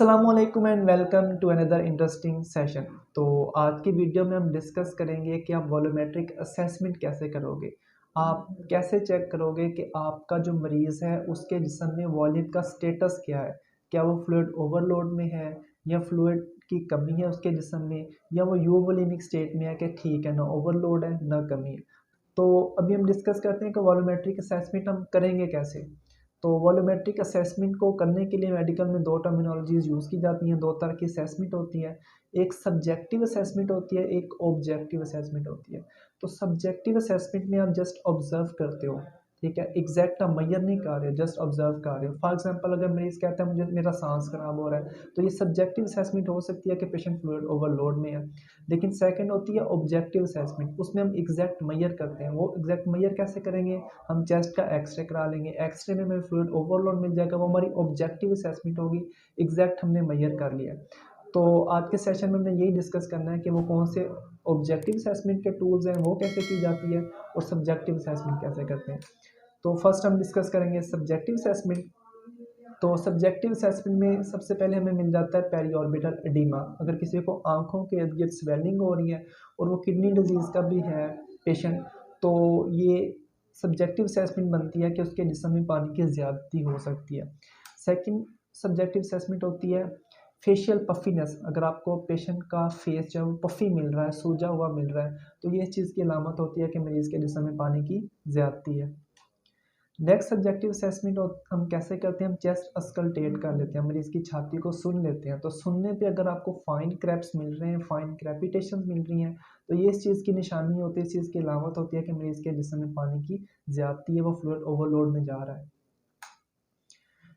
अस्सलामुअलैकुम and welcome to another interesting session. तो आज की वीडियो में हम डिस्कस करेंगे कि आप वॉल्यूमेट्रिक असेसमेंट कैसे करोगे। आप कैसे चेक करोगे कि आपका जो मरीज़ है उसके जिस्म में वॉल्यूम का स्टेटस क्या है। क्या वो फ्लूइड ओवरलोड में है या फ्लूइड की कमी है उसके जिस्म में, या वो यूवोलिमिक स्टेट में है कि ठीक है, ना ओवरलोड है ना कमी है। तो अभी हम डिस्कस करते हैं कि वॉल्यूमेट्रिक असेसमेंट हम करेंगे कैसे। तो वॉल्यूमेट्रिक असेसमेंट को करने के लिए मेडिकल में दो टर्मिनोलॉजीज़ यूज़ की जाती हैं। दो तरह की असेसमेंट होती है, एक सब्जेक्टिव असेसमेंट होती है, एक ऑब्जेक्टिव असेसमेंट होती है। तो सब्जेक्टिव असेसमेंट में आप जस्ट ऑब्जर्व करते हो, ठीक है, एग्जैक्ट आप मेजर नहीं कर रहे हो, जस्ट ऑब्जर्व कर रहे हो। फॉर एग्जांपल अगर मरीज़ कहता है मुझे मेरा सांस खराब हो रहा है, तो ये सब्जेक्टिव असेसमेंट हो सकती है कि पेशेंट फ्लूइड ओवरलोड में है। लेकिन सेकंड होती है ऑब्जेक्टिव असेसमेंट, उसमें हम एग्जैक्ट मेजर करते हैं। वो एग्जैक्ट मेजर कैसे करेंगे, हम चेस्ट का एक्सरे करा लेंगे, एक्सरे में हमें फ्लूइड ओवरलोड मिल जाएगा, वो हमारी ऑब्जेक्टिव असेसमेंट होगी, एग्जैक्ट हमने मेजर कर लिया। तो आज के सेशन में हमने यही डिस्कस करना है कि वो कौन से ऑब्जेक्टिव असेसमेंट के टूल्स हैं, वो कैसे की जाती है, और सब्जेक्टिव असेसमेंट कैसे करते हैं। तो फर्स्ट हम डिस्कस करेंगे सब्जेक्टिव असेसमेंट। तो सब्जेक्टिव असेसमेंट में सबसे पहले हमें मिल जाता है पेरिऑर्बिटल एडिमा। अगर किसी को आंखों के इर्द गिर्द स्वेलिंग हो रही है और वो किडनी डिजीज़ का भी है पेशेंट, तो ये सब्जेक्टिव असेसमेंट बनती है कि उसके जिस्म में पानी की ज़्यादती हो सकती है। सेकंड सब्जेक्टिव असेसमेंट होती है फेशियल पफीनेस। अगर आपको पेशेंट का फेस जो है वो पफ़ी मिल रहा है, सूजा हुआ मिल रहा है, तो ये इस चीज़ की अलामत होती है कि मरीज़ के जिस्म में पानी की ज़्यादती है। नेक्स्ट सब्जेक्टिव असेसमेंट हम कैसे करते हैं, हम चेस्ट अस्कल्टेट कर लेते हैं, मरीज़ की छाती को सुन लेते हैं। तो सुनने पे अगर आपको फाइन क्रैप्स मिल रहे हैं, फाइन क्रैपिटेशन मिल रही हैं, तो ये इस चीज़ की निशानी होती है, इस चीज़ की अलामत होती है कि मरीज़ के जिस्म में पानी की ज़्यादती है, वो फ्लूइड ओवरलोड में जा रहा है।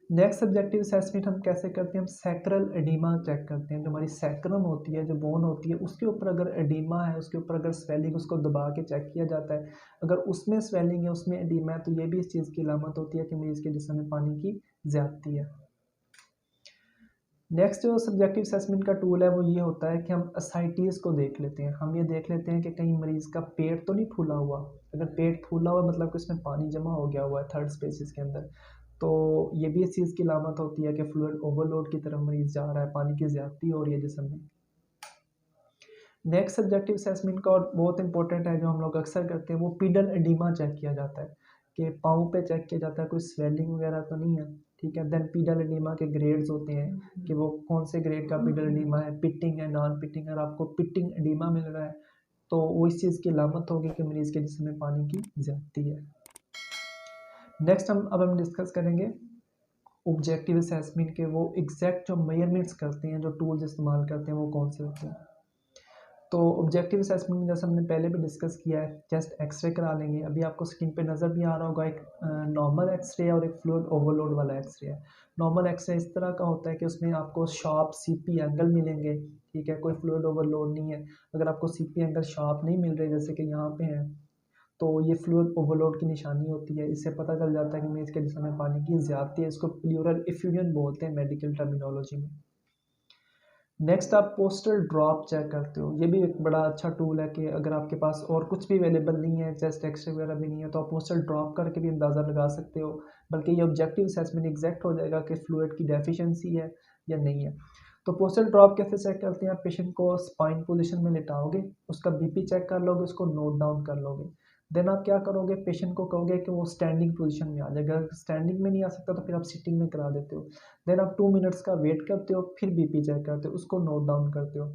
नेक्स्ट सब्जेक्टिव असेसमेंट हम कैसे करते हैं, हम सैक्रल एडिमा चेक करते हैं। जो हमारी सैक्रम होती है, जो बोन होती है, उसके ऊपर अगर एडिमा है, उसके ऊपर अगर स्वेलिंग, उसको दबा के चेक किया जाता है। अगर उसमें स्वेलिंग है, उसमें एडिमा है, तो ये भी इस चीज़ की अलामत होती है कि मरीज़ के जिस्म में पानी की ज़्यादती है। नेक्स्ट जो सब्जेक्टिव असेसमेंट का टूल है वो ये होता है कि हम असाइटीज़ को देख लेते हैं। हम ये देख लेते हैं कि कहीं मरीज़ का पेट तो नहीं फूला हुआ। अगर पेट फूला हुआ मतलब कि उसमें पानी जमा हो गया हुआ है थर्ड स्पेसिस के अंदर, तो ये भी इस चीज़ की अलामत होती है कि फ्लूइड ओवरलोड की तरफ मरीज़ जा रहा है, पानी की ज़्यादती हो रही है जिस्म में। नेक्स्ट सब्जेक्टिव असेसमेंट का और बहुत इंपॉर्टेंट है जो हम लोग अक्सर करते हैं, वो पीडल एडिमा चेक किया जाता है कि पाँव पे चेक किया जाता है कोई स्वेलिंग वगैरह तो नहीं है, ठीक है। देन पीडल एडिमा के ग्रेड्स होते हैं कि वो कौन से ग्रेड का पीडल एडिमा है, पिटिंग है, नॉन पिटिंग। अगर आपको पिटिंग एडिमा मिल रहा है तो वो इस चीज़ की अलामत होगी कि मरीज़ के जिस्म में पानी की ज़्यादती है। नेक्स्ट हम डिस्कस करेंगे ऑब्जेक्टिव असेसमेंट के वो एग्जैक्ट जो मेजरमेंट्स करते हैं, जो टूल्स इस्तेमाल करते हैं, वो कौन से होते हैं। तो ऑब्जेक्टिव असेसमेंट में जैसे हमने पहले भी डिस्कस किया है, चेस्ट एक्सरे करा लेंगे। अभी आपको स्क्रीन पे नज़र भी आ रहा होगा, एक नॉर्मल एक्सरे है और एक फ्लूइड ओवरलोड वाला एक्सरे है। नॉर्मल एक्सरे इस तरह का होता है कि उसमें आपको शार्प सीपी एंगल मिलेंगे, ठीक है, कोई फ्लूइड ओवरलोड नहीं है। अगर आपको सीपी एंगल शार्प नहीं मिल रहे जैसे कि यहाँ पे है, तो ये फ्लूइड ओवरलोड की निशानी होती है। इससे पता चल जाता है कि मरीज़ के जिस्म में पानी की ज़्यादती है। इसको प्लूरल एफ्यूजन बोलते हैं मेडिकल टर्मिनोलॉजी में। नेक्स्ट आप पोस्टल ड्रॉप चेक करते हो। ये भी एक बड़ा अच्छा टूल है कि अगर आपके पास और कुछ भी अवेलेबल नहीं है, चेस्ट एक्सरे वगैरह भी नहीं है, तो आप पोस्टल ड्रॉप करके भी अंदाज़ा लगा सकते हो। बल्कि ये ऑब्जेक्टिव असेसमेंट एग्जैक्ट हो जाएगा कि फ्लूइड की डेफिशिएंसी है या नहीं है। तो पोस्टल ड्रॉप कैसे चेक करते हैं, आप पेशेंट को स्पाइन पोजीशन में लिटाओगे, उसका बीपी चेक कर लोगे, उसको नोट डाउन कर लोगे। देन आप क्या करोगे, पेशेंट को कहोगे कि वो स्टैंडिंग पोजीशन में आ जाए। अगर स्टैंडिंग में नहीं आ सकता तो फिर आप सिटिंग में करा देते हो। देन आप 2 मिनट्स का वेट करते हो, फिर बीपी चेक करते हो, उसको नोट डाउन करते हो।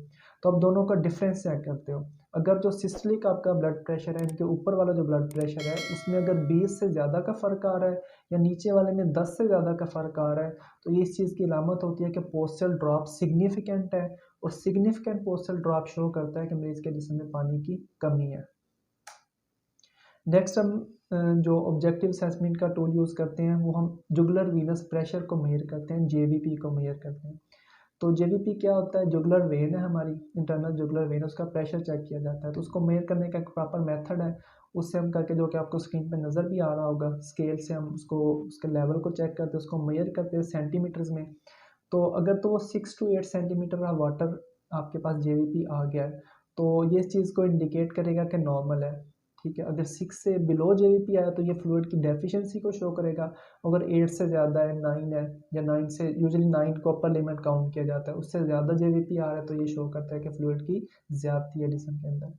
तो आप दोनों का डिफरेंस चेक करते हो। अगर जो सिस्टोलिक आपका ब्लड प्रेशर है, इनके ऊपर वाला जो ब्लड प्रेशर है, उसमें अगर 20 से ज़्यादा का फ़र्क आ रहा है या नीचे वाले में 10 से ज़्यादा का फ़र्क आ रहा है, तो ये इस चीज़ की अलामत होती है कि पोस्टल ड्रॉप सिग्निफिकेंट है। और सिग्निफिकेंट पोस्टल ड्रॉप शो करता है कि मरीज़ के जिस्म में पानी की कमी है। नेक्स्ट हम जो ऑब्जेक्टिव असेसमेंट का टूल यूज़ करते हैं, वो हम जुगुलर वीनस प्रेशर को मेज़र करते हैं, जेवीपी को मेज़र करते हैं। तो जेवीपी क्या होता है, जुगुलर वेन है हमारी, इंटरनल जुगुलर वेन, उसका प्रेशर चेक किया जाता है। तो उसको मेज़र करने का एक प्रॉपर मेथड है, उससे हम करके, जो कि आपको स्क्रीन पे नज़र भी आ रहा होगा, स्केल से हम उसको उसके लेवल को चेक करते हैं, उसको मेज़र करते हैं सेंटीमीटर्स में। तो अगर तो वो 6 टू 8 सेंटीमीटर का वाटर आपके पास जेवीपी आ गया है, तो ये इस चीज़ को इंडिकेट करेगा कि नॉर्मल है। ठीक है। अगर 6 से बिलो जेवीपी आया तो ये फ्लूइड की डेफिशिएंसी को शो करेगा। अगर 8 से ज़्यादा है, 9 है या 9 से, यूजुअली 9 को अपर लिमिट काउंट किया जाता है, उससे ज़्यादा जेवीपी आ रहा है तो ये शो करता है कि फ्लूइड की ज़्यादती है जिस्म के अंदर।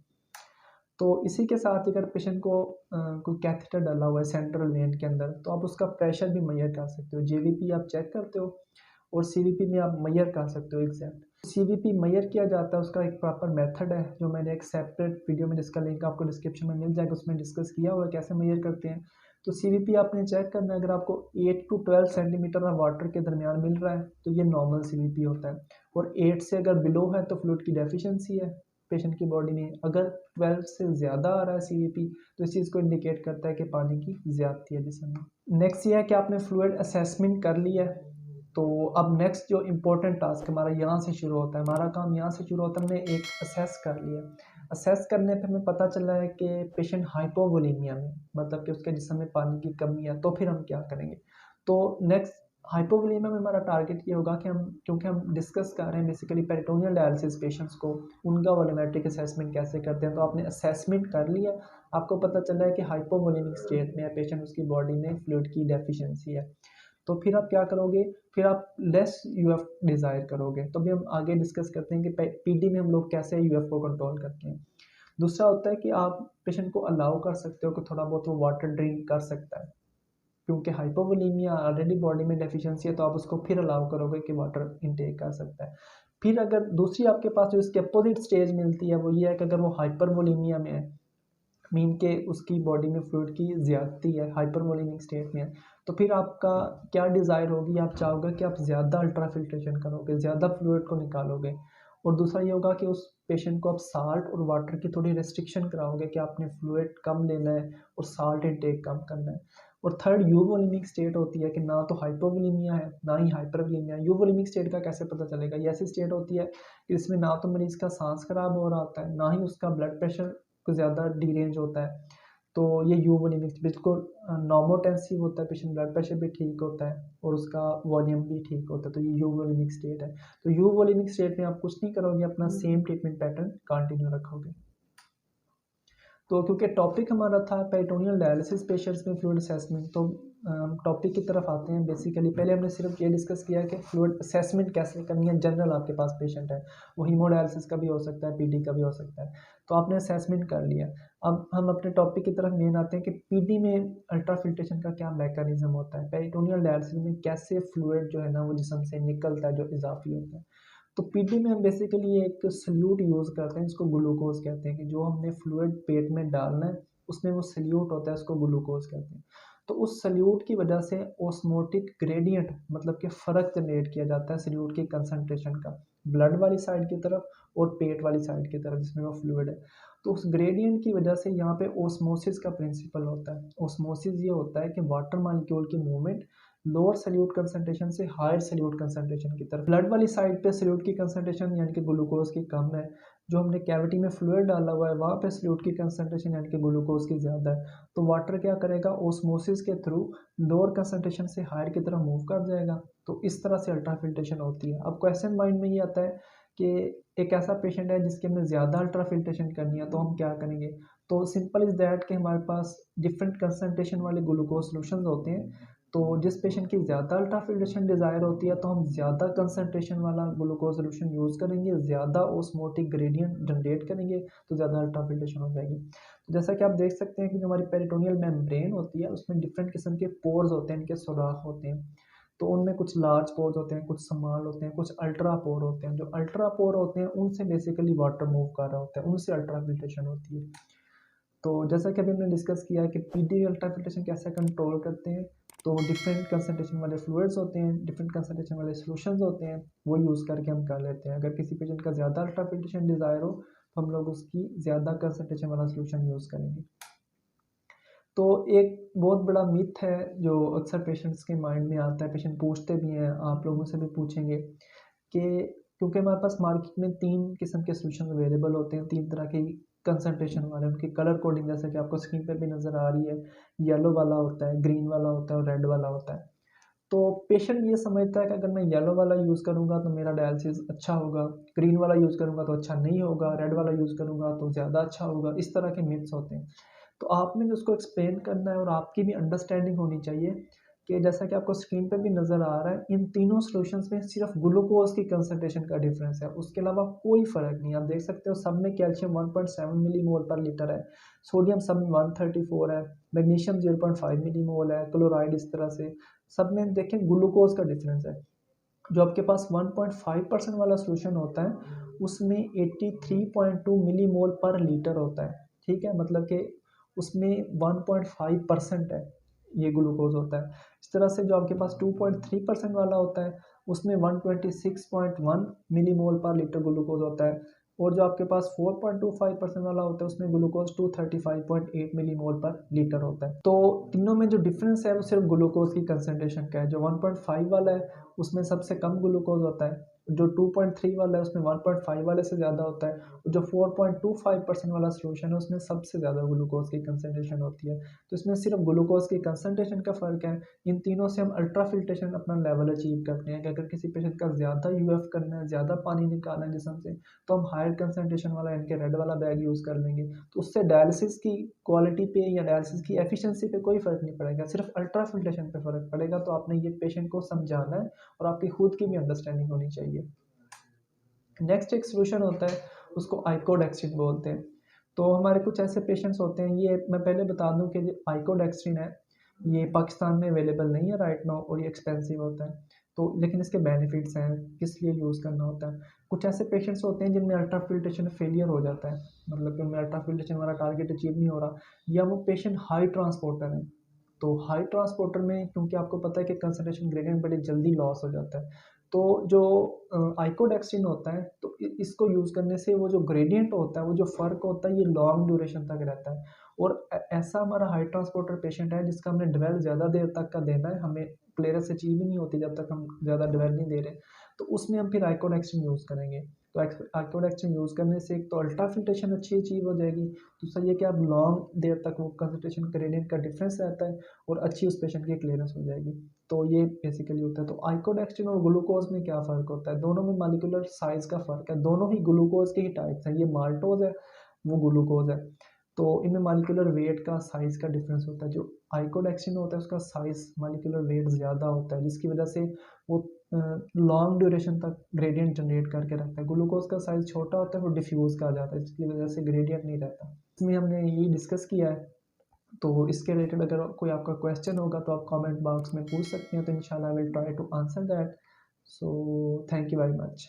तो इसी के साथ अगर पेशेंट को कोई कैथेटर डाला हुआ है सेंट्रल वेन के अंदर, तो आप उसका प्रेशर भी मेजर कर सकते हो। जेवीपी आप चेक करते हो और सीवीपी में आप मेजर कर सकते हो एग्जैक्ट। सीवीपी मेजर किया जाता है, उसका एक प्रॉपर मेथड है जो मैंने एक सेपरेट वीडियो में, जिसका लिंक आपको डिस्क्रिप्शन में मिल जाएगा, उसमें डिस्कस किया हुआ है कैसे मेजर करते हैं। तो सीवीपी आपने चेक करना है, अगर आपको 8 टू 12 सेंटीमीटर ऑफ वाटर के दरमियान मिल रहा है तो ये नॉर्मल सीवीपी होता है, और 8 से अगर बिलो है तो फ्लूइड की डेफिशिएंसी है पेशेंट की बॉडी में। अगर 12 से ज़्यादा आ रहा है सीवीपी तो इस चीज़ को इंडिकेट करता है कि पानी की ज़्यादती है जिस्म में। नेक्स्ट ये है कि आपने फ्लूइड असेसमेंट कर लिया है, तो अब नेक्स्ट जो इम्पोर्टेंट टास्क हमारा यहाँ से शुरू होता है, हमारा काम यहाँ से शुरू होता है। हमने एक असेस कर लिया, असेस करने पे हमें पता चला है कि पेशेंट हाइपोवोलीमिया में, मतलब कि उसके जिस्म में पानी की कमी है, तो फिर हम क्या करेंगे। तो नेक्स्ट हाइपोवोलीमिया में हमारा टारगेट ये होगा कि हम, क्योंकि हम डिस्कस कर रहे हैं बेसिकली पेरिटोनियल डायलिसिस पेशेंट्स को, उनका वॉल्यूमेट्रिक असेसमेंट कैसे करते हैं। तो आपने असेसमेंट कर लिया, आपको पता चला है कि हाइपोवोलीमिक स्टेट में है पेशेंट, उसकी बॉडी में फ्लूइड की डेफिशिएंसी है। तो फिर आप क्या करोगे, फिर आप लेस यूएफ डिज़ायर करोगे। तो अभी हम आगे डिस्कस करते हैं कि पीडी में हम लोग कैसे यूएफ को कंट्रोल करते हैं। दूसरा होता है कि आप पेशेंट को अलाउ कर सकते हो कि थोड़ा बहुत वो वाटर ड्रिंक कर सकता है, क्योंकि हाइपोवोलीमिया ऑलरेडी बॉडी में डेफिशिएंसी है, तो आप उसको फिर अलाउ करोगे कि वाटर इनटेक कर सकता है। फिर अगर दूसरी आपके पास जो इसके अपोजिट स्टेज मिलती है वो ये है कि अगर वो हाइपरवोलीमिया में है, मीन के उसकी बॉडी में फ्लूइड की ज़्यादती है, हाइपरवोलेमिक स्टेट में है, तो फिर आपका क्या डिज़ायर होगी, आप चाहोगे कि आप ज़्यादा अल्ट्रा फिल्ट्रेशन करोगे, ज़्यादा फ्लूइड को निकालोगे। और दूसरा ये होगा कि उस पेशेंट को आप साल्ट और वाटर की थोड़ी रेस्ट्रिक्शन कराओगे कि आपने फ्लूइड कम लेना है और साल्ट इनटेक कम करना है। और थर्ड यूवोलेमिक स्टेट होती है कि ना तो हाइपोवोलीमिया है ना ही हाइपरवोलीमिया। यूवोलेमिक स्टेट का कैसे पता चलेगा, ये ऐसी स्टेट होती है कि इसमें ना तो मरीज़ का सांस खराब हो रहा होता है, ना ही उसका ब्लड प्रेशर को ज़्यादा डीरेंज होता है। तो ये यूवोलेमिक बिल्कुल नॉर्मोटेंसिव होता है, पेशेंट ब्लड प्रेशर भी ठीक होता है और उसका वॉल्यूम भी ठीक होता है, तो ये यूवोलेमिक स्टेट है। तो यूवोलेमिक स्टेट में आप कुछ नहीं करोगे, अपना सेम ट्रीटमेंट पैटर्न कंटिन्यू रखोगे। तो क्योंकि टॉपिक हमारा था पेरिटोनियल डायलिसिस पेशेंट्स में फ्लूइड असेसमेंट, तो हम टॉपिक की तरफ आते हैं। बेसिकली पहले हमने सिर्फ ये डिस्कस किया कि फ्लूइड असेसमेंट कैसे करनी है। जनरल आपके पास पेशेंट है, वो हीमोडायलिसिस का भी हो सकता है, पीडी का भी हो सकता है, तो आपने असेसमेंट कर लिया। अब हम अपने टॉपिक की तरफ मेन आते हैं कि पीडी में अल्ट्रा फिल्ट्रेशन का क्या मैकेनिज्म होता है, पेरिटोनियल डायलिसिस में कैसे फ्लूइड जो है ना वो जिस्म से निकलता है, जो इजाफी होता है। तो पीटी में हम बेसिकली एक सल्यूट यूज़ करते हैं, इसको ग्लूकोज कहते हैं, कि जो हमने फ्लूइड पेट में डालना है उसमें वो सल्यूट होता है, उसको ग्लूकोज कहते हैं। तो उस सल्यूट की वजह से ओस्मोटिक ग्रेडियंट, मतलब कि फ़र्क जनरेट किया जाता है सल्यूट की कंसनट्रेशन का, ब्लड वाली साइड की तरफ और पेट वाली साइड की तरफ जिसमें वो फ्लूइड है। तो उस ग्रेडियंट की वजह से यहाँ पे ओस्मोसिस का प्रिंसिपल होता है। ओस्मोसिस ये होता है कि वाटर मॉलिक्यूल की मूवमेंट लोअर सल्यूट कंसंट्रेशन से हायर सल्यूट कंसंट्रेशन की तरफ। ब्लड वाली साइड पे सल्यूट की कंसंट्रेशन यानी कि ग्लूकोज की कम है, जो हमने कैविटी में फ्लूइड डाला हुआ है वहाँ पे सल्यूट की कंसंट्रेशन यानी कि ग्लूकोज की ज़्यादा है। तो वाटर क्या करेगा, ओस्मोसिस के थ्रू लोअर कंसंट्रेशन से हायर की तरफ मूव कर जाएगा। तो इस तरह से अल्ट्रा फिल्ट्रेशन होती है। अब क्वेश्चन माइंड में ये आता है कि एक ऐसा पेशेंट है जिसके हमने ज़्यादा अल्ट्रा फिल्ट्रेशन करनी है, तो हम क्या करेंगे। तो सिंपल इज़ दैट कि हमारे पास डिफरेंट कंसंट्रेशन वाले ग्लूकोज सोल्यूशन होते हैं। तो जिस पेशेंट की ज़्यादा अल्ट्रा फिल्ट्रेशन डिज़ायर होती है तो हम ज़्यादा कंसंट्रेशन वाला ग्लूकोज सोल्यूशन यूज़ करेंगे, ज़्यादा ओस्मोटिक ग्रेडियंट जनरेट करेंगे, तो ज़्यादा अल्ट्रा फिल्ट्रेशन हो जाएगी। तो जैसा कि आप देख सकते हैं कि जो हमारी पेरिटोनियल मेम्ब्रेन होती है उसमें डिफरेंट किस्म के पोर्स होते हैं, इनके सुराख होते हैं। तो उनमें कुछ लार्ज पोर्स होते हैं, कुछ स्मॉल होते हैं, कुछ अल्ट्रा पोर होते हैं। जो अल्ट्रा पोर होते हैं उनसे बेसिकली वाटर मूव कर रहा होता है, उनसे अल्ट्रा फिल्ट्रेशन होती है। तो जैसा कि अभी हमने डिस्कस किया है कि पीडी अल्ट्रा फिल्ट्रेशन कैसे कंट्रोल करते हैं, तो डिफरेंट कंसंट्रेशन वाले फ्लूइड्स होते हैं, डिफरेंट कंसंट्रेशन वाले सॉल्यूशंस होते हैं, वो यूज़ करके हम कर लेते हैं। अगर किसी पेशेंट का ज़्यादा अल्ट्रा फिल्ट्रेशन डिज़ायर हो तो हम लोग उसकी ज़्यादा कंसंट्रेशन वाला सॉल्यूशन यूज़ करेंगे। तो एक बहुत बड़ा मिथ है जो अक्सर पेशेंट्स के माइंड में आता है, पेशेंट पूछते भी हैं, आप लोगों से भी पूछेंगे कि क्योंकि हमारे पास मार्केट में 3 किस्म के सॉल्यूशन अवेलेबल होते हैं, 3 तरह की कंसंट्रेशन वाले, उनकी कलर कोडिंग जैसे कि आपको स्क्रीन पे भी नज़र आ रही है, येलो वाला होता है, ग्रीन वाला होता है और रेड वाला होता है। तो पेशेंट ये समझता है कि अगर मैं येलो वाला यूज़ करूँगा तो मेरा डायलिसिस अच्छा होगा, ग्रीन वाला यूज़ करूँगा तो अच्छा नहीं होगा, रेड वाला यूज़ करूँगा तो ज़्यादा अच्छा होगा, इस तरह के मिथ्स होते हैं। तो आपने जो उसको एक्सप्लेन करना है और आपकी भी अंडरस्टैंडिंग होनी चाहिए कि जैसा कि आपको स्क्रीन पे भी नज़र आ रहा है, इन तीनों सॉल्यूशंस में सिर्फ ग्लूकोज़ की कंसंट्रेशन का डिफरेंस है, उसके अलावा कोई फ़र्क नहीं है। आप देख सकते हो सब में कैल्शियम 1.7 मिलीमोल पर लीटर है, सोडियम सब में 134 है, मैग्नीशियम 0.5 मिलीमोल है, क्लोराइड इस तरह से, सब में देखें ग्लूकोज़ का डिफरेंस है। जो आपके पास 1.5% वाला सॉल्यूशन होता है, उसमें 83.2 मिलीमोल पर लीटर होता है, ठीक है? मतलब कि उसमें 1.5% है, ये ग्लूकोज़ होता है। इस तरह से जो आपके पास 2.3% वाला होता है, उसमें 126.1 मिलीमोल पर लीटर ग्लूकोज़ होता है और जो आपके पास 4.25% वाला होता है, उसमें ग्लूकोज़ 235.8 मिलीमोल पर लीटर होता है। तो तीनों में जो डिफ़रेंस है, वो सिर्फ़ ग्लूकोज़ की कंसंट्रेशन का है। जो 1.5 वाला है, उसमें सबसे कम ग्लूकोज़ होता है, जो 2.3 वाला है उसमें 1.5 वाले से ज़्यादा होता है और जो 4.25% वाला सॉल्यूशन है उसमें सबसे ज़्यादा ग्लूकोज़ की कंसंट्रेशन होती है। तो इसमें सिर्फ ग्लूकोज़ की कंसंट्रेशन का फ़र्क है। इन तीनों से हम अल्ट्रा फ़िल्ट्रेशन अपना लेवल अचीव करते हैं कि अगर किसी पेशेंट का ज़्यादा यूएफ करना है, ज़्यादा पानी निकालना है जिस्म से, तो हम हायर कंसंट्रेशन वाला यानी कि रेड वाला बैग यूज़ कर लेंगे। तो उससे डायलिसिस की क्वालिटी पे या डायलिसिस की एफिशिएंसी पे कोई फ़र्क नहीं पड़ेगा, सिर्फ अल्ट्रा फ़िल्ट्रेशन पे फ़र्क पड़ेगा। तो आपने ये पेशेंट को समझाना है और आपकी खुद की भी अंडरस्टैंडिंग होनी चाहिए। नेक्स्ट एक सॉल्यूशन होता है, उसको आइकोडेक्सिन बोलते हैं। तो हमारे कुछ ऐसे पेशेंट्स होते हैं, ये मैं पहले बता दूं कि जो आइकोडेक्सिन है, ये पाकिस्तान में अवेलेबल नहीं है राइट नाउ और ये एक्सपेंसिव होता है। तो लेकिन इसके बेनिफिट्स हैं, किस लिए यूज़ करना होता है। कुछ ऐसे पेशेंट्स होते हैं जिनमें अल्ट्रा फिल्ट्रेशन फेलियर हो जाता है, मतलब कि उनमें अल्ट्रा फिल्ट्रेशन वाला टारगेट अचीव नहीं हो रहा, या वो पेशेंट हाई ट्रांसपोर्टर है। तो हाई ट्रांसपोर्टर में क्योंकि आपको पता है कि कंसंट्रेशन ग्रेडियंट बड़े जल्दी लॉस हो जाता है, तो जो आइकोडेक्सिन होता है, तो इसको यूज़ करने से वो जो ग्रेडियंट होता है, वो जो फ़र्क होता है, ये लॉन्ग ड्यूरेशन तक रहता है। और ऐसा हमारा हाई ट्रांसपोर्टर पेशेंट है जिसका हमने डिवेल ज़्यादा देर तक का देना है, हमें क्लीयरेंस अचीव ही नहीं होती जब तक हम ज़्यादा डिवेल नहीं दे रहे, तो उसमें हम फिर आइकोडेक्सिन यूज़ करेंगे। तो आइकोडेक्सिन यूज़ करने से एक तो अल्ट्रा फिल्ट्रेशन अच्छी अचीव हो जाएगी, दूसरा ये कि आप लॉन्ग देर तक वो कंसंट्रेशन ग्रेडियंट का डिफरेंस रहता है और अच्छी उस पेशेंट की क्लीयरेंस हो जाएगी। तो ये बेसिकली होता है। तो आइकोडेक्सिन और ग्लूकोज़ में क्या फ़र्क होता है? दोनों में मॉलिक्यूलर साइज़ का फ़र्क है, दोनों ही ग्लूकोज़ के ही टाइप्स हैं, ये माल्टोज़ है, वो ग्लूकोज़ है। तो इनमें मॉलिक्यूलर वेट का साइज़ का डिफरेंस होता है। जो आइकोडेक्सिन होता है उसका साइज़ मॉलिक्यूलर वेट ज़्यादा होता है, जिसकी वजह से वो लॉन्ग ड्यूरेशन तक ग्रेडियंट जनरेट करके रखता है। ग्लूकोज़ का साइज़ छोटा होता है, वो डिफ्यूज़ कहा जाता है, जिसकी वजह से ग्रेडियंट नहीं रहता। इसमें हमने यही डिस्कस किया है। तो इसके रिलेटेड अगर कोई आपका क्वेश्चन होगा तो आप कमेंट बॉक्स में पूछ सकते हैं, तो इंशाल्लाह I will try to answer that. So thank you very much.